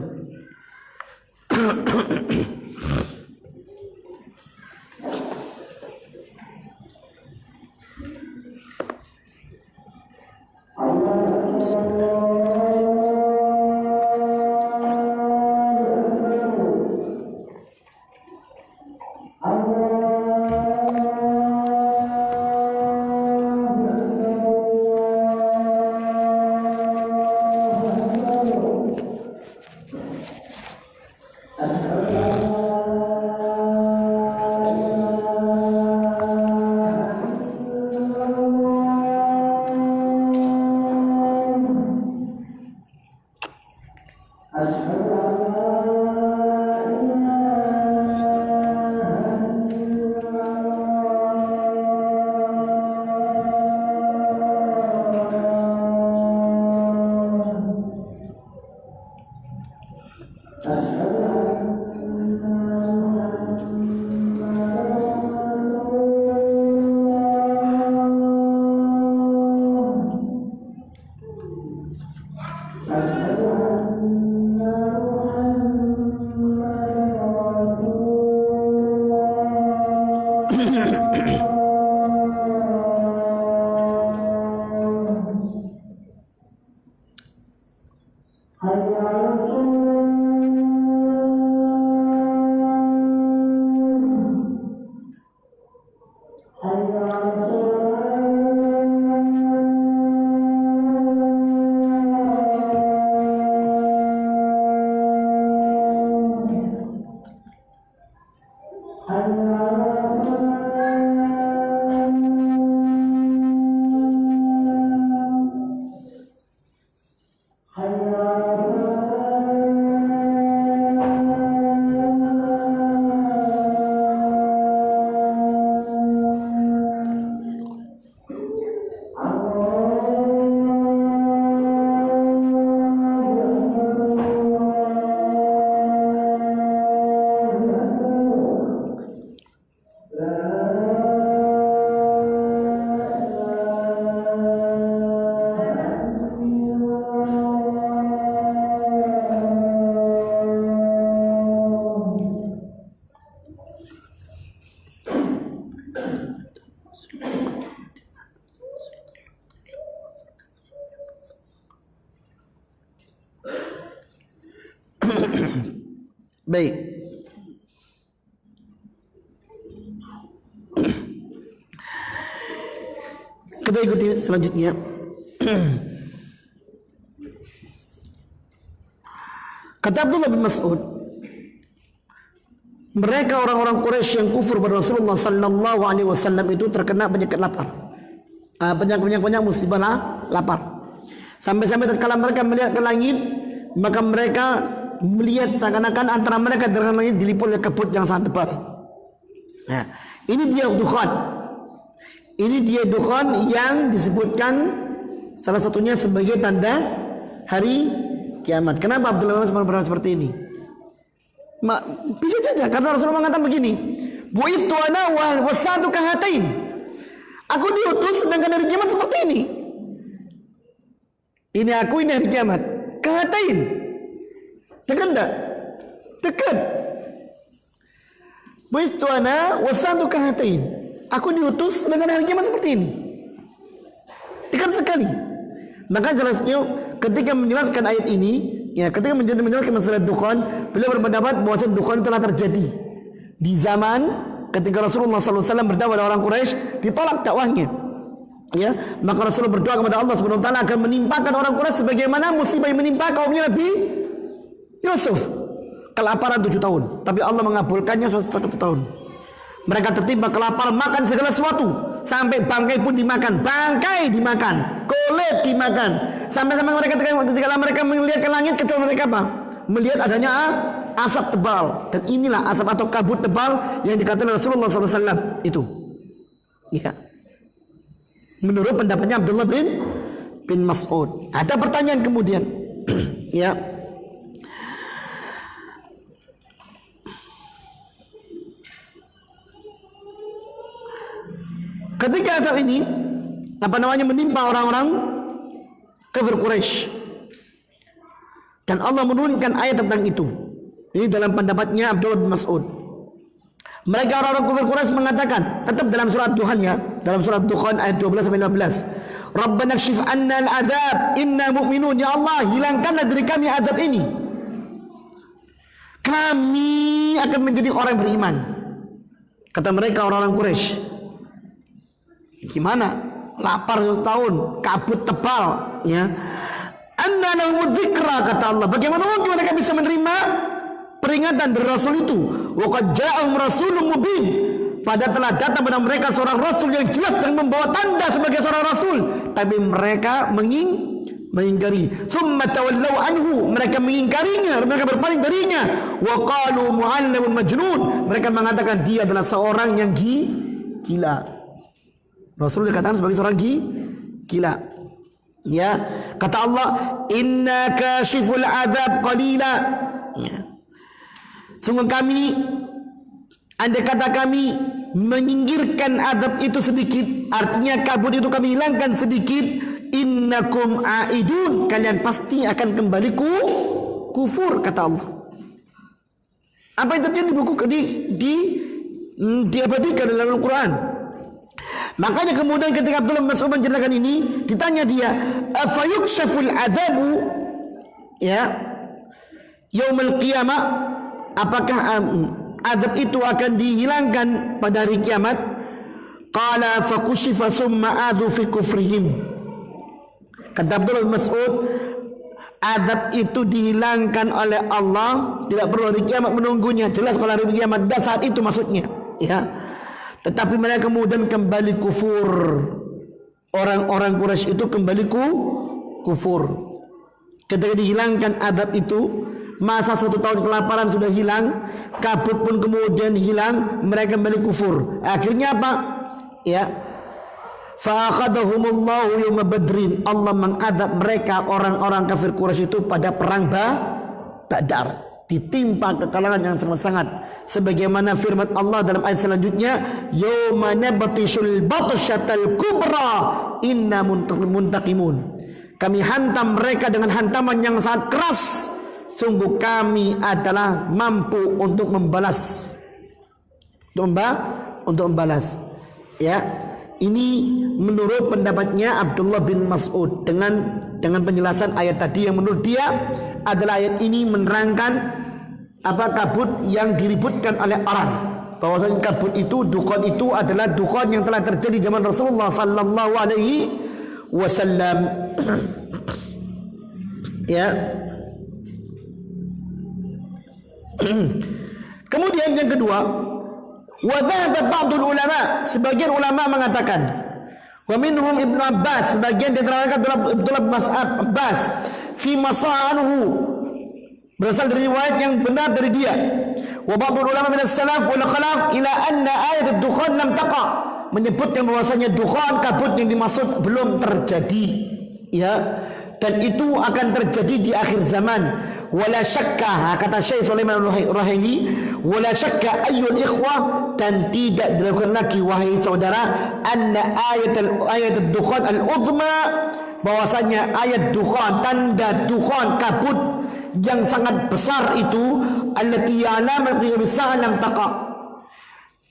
Baik. Kita ikuti selanjutnya. Kata Abdullah bin Mas'ud, mereka orang-orang Quraisy yang kufur pada Rasulullah sallallahu alaihi wasallam itu terkena penyakit lapar. Penyakit musibah lapar. Sampai-sampai tatkala mereka melihat ke langit, maka mereka melihat seakan-akan antara mereka dengan langit diliputi oleh kabut yang sangat tebal. Nah, ini dia dukhan. Ini dia dukhan yang disebutkan salah satunya sebagai tanda hari kiamat. Kenapa Abdullah bin Mas'ud berkata seperti ini? Bisa saja karena Rasulullah mengatakan begini, Bu'istu ana wa sa'atu kahatain. Aku diutus sedangkan hari kiamat seperti ini. Ini aku, ini hari kiamat. Kahatain. Dekat tak? Dekat. Bu'istu ana wa sa'atu kahatain. Aku diutus sedangkan hari kiamat seperti ini. Dekat sekali. Maka jelasnya ketika menjelaskan ayat ini, ya, ketika menjelaskan masalah dukhan, beliau berpendapat bahwa dukhan telah terjadi di zaman ketika Rasulullah SAW berdakwah pada orang Quraisy, ditolak dakwahnya. Ya, maka Rasulullah berdoa kepada Allah Subhanahu wa taala akan menimpakan orang Quraisy sebagaimana musibah yang menimpa kaumnya Nabi Yusuf. Kelaparan 7 tahun, tapi Allah mengabulkannya 1 tahun. Mereka tertimpa kelaparan, makan segala sesuatu, sampai bangkai pun dimakan, bangkai dimakan, kulit dimakan, sampai-sampai mereka ketika mereka melihat ke langit, kecuali mereka apa? Melihat adanya asap tebal, dan inilah asap atau kabut tebal yang dikatakan Rasulullah SAW itu. Ya. Menurut pendapatnya Abdullah bin Mas'ud. Ada pertanyaan kemudian, ya. Ketika asap ini menimpa orang-orang kafir Quraisy, dan Allah menurunkan ayat tentang itu. Ini dalam pendapatnya Abdullah bin Mas'ud. Mereka orang-orang kafir Quraisy mengatakan, tetap dalam surat Dukhan, ya, dalam surat Dukhan ayat 12-15. Rabbana kshif anna al-'adzab inna mu'minun. Ya Allah, hilangkanlah dari kami azab ini. Kami akan menjadi orang beriman. Kata mereka orang-orang Quraisy. Gimana? Lapar 1 tahun, kabut tebal, ya. Anna lahum dzikra, kata Allah. Bagaimana mungkin mereka bisa menerima peringatan dari Rasul itu? Wa qad ja'ahum rasulun mubin. Padahal telah datang pada mereka seorang Rasul yang jelas dan membawa tanda sebagai seorang Rasul, tapi mereka mengingkari. Thumma tawallaw anhu, mereka mengingkarinya, mereka berpaling darinya. Wa qalu mu'allamun majnun, mereka mengatakan dia adalah seorang yang gila. Rasul dikatakan sebagai seorang gila. Ya, kata Allah, inna kashiful adzab qalila. Ya. Sungguh kami, andai kata kami menyingkirkan azab itu sedikit, artinya kabut itu kami hilangkan sedikit, innakum aidun, kalian pasti akan kembali kufur, kata Allah. Apa yang terjadi di buku diabadikan dalam Al-Quran. Makanya kemudian ketika Abdullah bin Mas'ud menceritakan ini, ditanya dia, afayukshaful adzabu, ya, yaumul qiyamah, apakah azab itu akan dihilangkan pada hari kiamat? Qala fakushifa summa adu fi kufrihim. Kata Abdullah bin Mas'ud, azab itu dihilangkan oleh Allah, tidak perlu hari kiamat menunggunya. Jelas kalau hari kiamat dah saat itu maksudnya, ya. Tetapi mereka kemudian kembali kufur. Orang-orang Quraisy itu kembali kufur. Ketika dihilangkan adab itu, masa 1 tahun kelaparan sudah hilang, kabut pun kemudian hilang, mereka kembali kufur. Akhirnya apa? Ya. Fa'akhadahumullahu yawma badrin. Allah mengadab mereka orang-orang kafir Quraisy itu pada perang Badar. Ditimpa kekalahan yang sangat-sangat, sebagaimana firman Allah dalam ayat selanjutnya, yauma nabtishul batsyatal kubra inna muntaqimun. Kami hantam mereka dengan hantaman yang sangat keras, sungguh kami adalah mampu untuk membalas, untuk membalas. Ya, ini menurut pendapatnya Abdullah bin Mas'ud dengan penjelasan ayat tadi yang menurut dia adalah ayat ini menerangkan apa kabut yang diributkan oleh orang, bahwasanya kabut itu, dukhan itu adalah dukhan yang telah terjadi zaman Rasulullah sallallahu alaihi wasallam. Ya. Kemudian yang kedua, wa dhahaba ba'dul ulama, sebagian ulama mengatakan, wa minhum Ibnu Abbas, sebagian diterangkan Abdullah bin Abbas, fi masa'anuhu, berasal dari riwayat yang benar dari dia. Wa ba'dul ulama min as-salaf wal khalaf ila anna ayat ad-dukhan lam taqa, menyebutkan bahwasanya dukhan, kabut yang dimaksud belum terjadi. Ya, dan itu akan terjadi di akhir zaman. Wala syakka, kata Syekh Sulaiman Al-Ruhaili, wala syakka ayyul ikhwah, dan tidak diragukan lagi wahai saudara, anna ayat ad-dukhan al-udma, bahwasanya ayat dukhan, tanda dukhan, kabut yang sangat besar itu, allati alamat qiyamah lam taqa,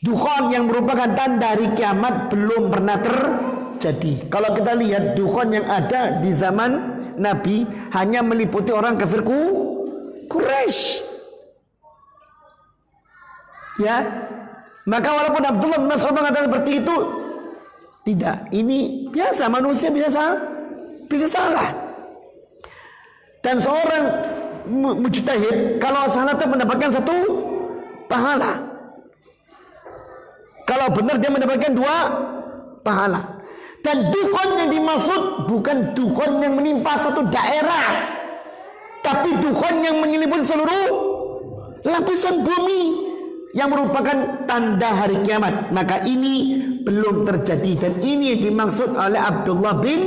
dukhan yang merupakan tanda hari kiamat belum pernah terjadi. Kalau kita lihat dukhan yang ada di zaman Nabi hanya meliputi orang kafir Quraisy. Ya, maka walaupun Abdullah bin Mas'ud mengatakan seperti itu, tidak, ini biasa, manusia bisa salah. Dan seorang mujtahid kalau salah itu mendapatkan 1 pahala, kalau benar dia mendapatkan 2 pahala. Dan dukhan yang dimaksud bukan dukhan yang menimpa satu daerah, tapi dukhan yang menyelimuti seluruh lapisan bumi, yang merupakan tanda hari kiamat. Maka ini belum terjadi, dan ini yang dimaksud oleh Abdullah bin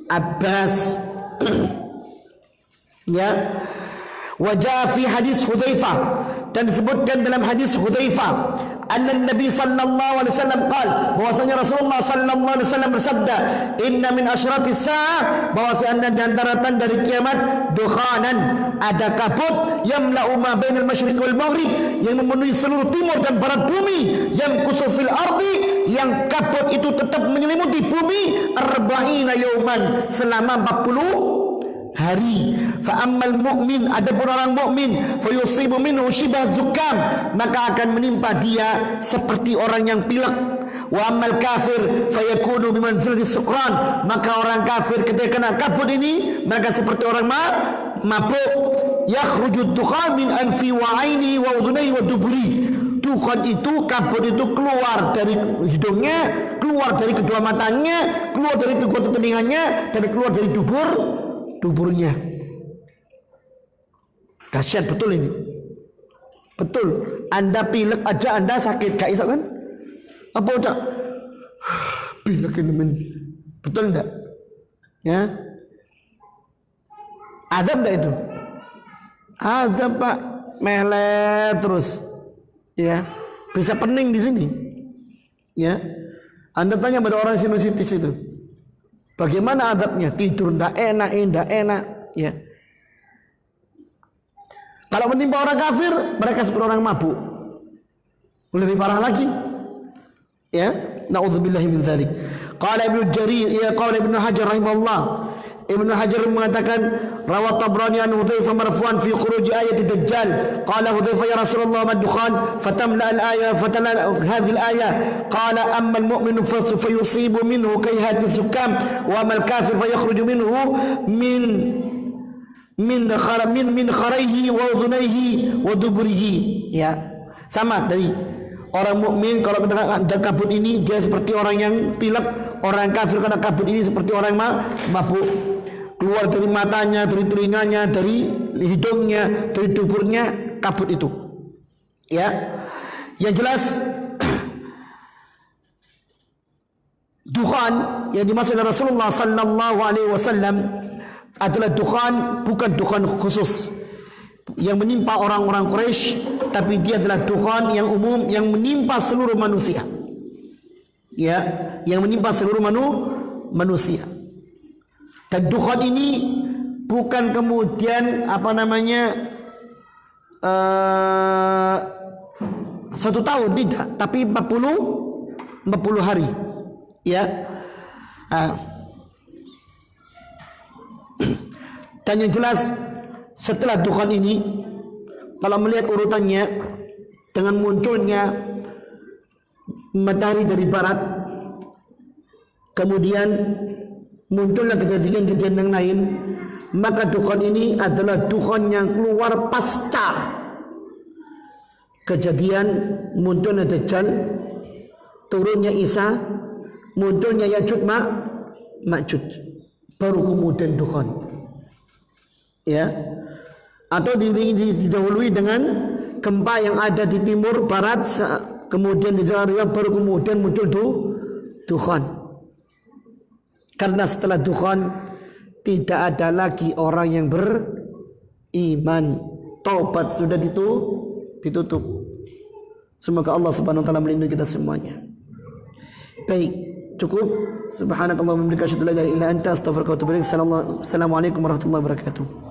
Abbas. Ya, wajah fi hadis Hudzaifah, dan disebutkan dalam hadis Hudzaifah, anna Nabi sallallahu alaihi wasallam qala, bahwasanya Rasulullah sallallahu alaihi wasallam bersabda, inna min asyratis saah, bahwasanya di antara tanda dari kiamat, dukhanan, ada kabut, yamla'u ma bainal masyriq wal maghrib, yang memenuhi seluruh timur dan barat bumi, yang kusufil ardi, yang kabut itu tetap menyelimuti bumi, arba'ina yauman, selama 40 hari. Fa ammal mu'min, adapun orang mukmin, fa yusibu minhu shibah zukam, maka akan menimpa dia seperti orang yang pilek. Wa ammal kafir fa yakunu bimanzilati sukran, maka orang kafir ketika kena kabut ini maka seperti orang mabuk. Yakhruju dukhan min anfi wa aini wa udhunai wa duburi, dukhan itu, kabut itu keluar dari hidungnya, keluar dari kedua matanya, keluar dari kedua telinganya, dan keluar dari duburnya. Dahsyat betul ini. Betul. Anda pilek aja Anda sakit, gak iso kan? Apa udah pilek ini men? Betul enggak? Ya. Azab enggak itu? Azab Pak, melet terus. Ya. Bisa pening di sini. Ya. Anda tanya pada orang sinusitis itu, bagaimana adabnya? Tidur ndak enak, ya. Kalau menimpa orang kafir, mereka seperti orang mabuk. Lebih parah lagi. Ya, naudzubillahi min dzalik. Qala Ibnu Jarir, ya qala Ibnu Hajar rahimahullah. Ibnu Hajar mengatakan, rawat Tabrani an Hudzaifah marfu'an fi khuruj ayat ad-dajjal. Qala Hudzaifah ya Rasulullah ma dukhan fatamla al-ayah fatala hadhihi al-ayah. Qala amma al-mu'minu fayusibu minhu kayhati sukam wa amma al-kafir fayakhruju minhu min kharaihi wa udhunaihi wa duburihi. Ya, sama dari orang mukmin kalau kena kabut ini dia seperti orang yang pilek, orang kafir kena kabut ini seperti orang mabuk, keluar dari matanya, dari telinganya, dari hidungnya, dari duburnya kabut itu. Ya, yang jelas dukhan yang dimaksud oleh Rasulullah sallallahu alaihi wasallam adalah dukhan, bukan dukhan khusus yang menimpa orang-orang Quraisy, tapi dia adalah dukhan yang umum yang menimpa seluruh manusia. Ya, yang menimpa seluruh manusia. Dan dukhan ini bukan kemudian satu tahun, tidak, tapi 40 hari. Ya. Dan yang jelas setelah dukhan ini, kalau melihat urutannya dengan munculnya matahari dari barat, kemudian munculnya kejadian-kejadian yang lain, maka dukhan ini adalah dukhan yang keluar pasca kejadian munculnya Dajjal, turunnya Isa, munculnya Ya'juj Ma'juj, baru kemudian dukhan. Ya, atau didahului dengan gempa yang ada di timur barat, kemudian di Jawa baru kemudian muncul dukhan. Karena setelah dukhan tidak ada lagi orang yang beriman. Taubat sudah ditutup. Semoga Allah Subhanahu wa taala melindungi kita semuanya. Baik, cukup. Subhanakallahumma wa bihamdika asyhadu an la ilaha illa anta astaghfiruka wa atubu ilaik. Assalamualaikum warahmatullahi wabarakatuh.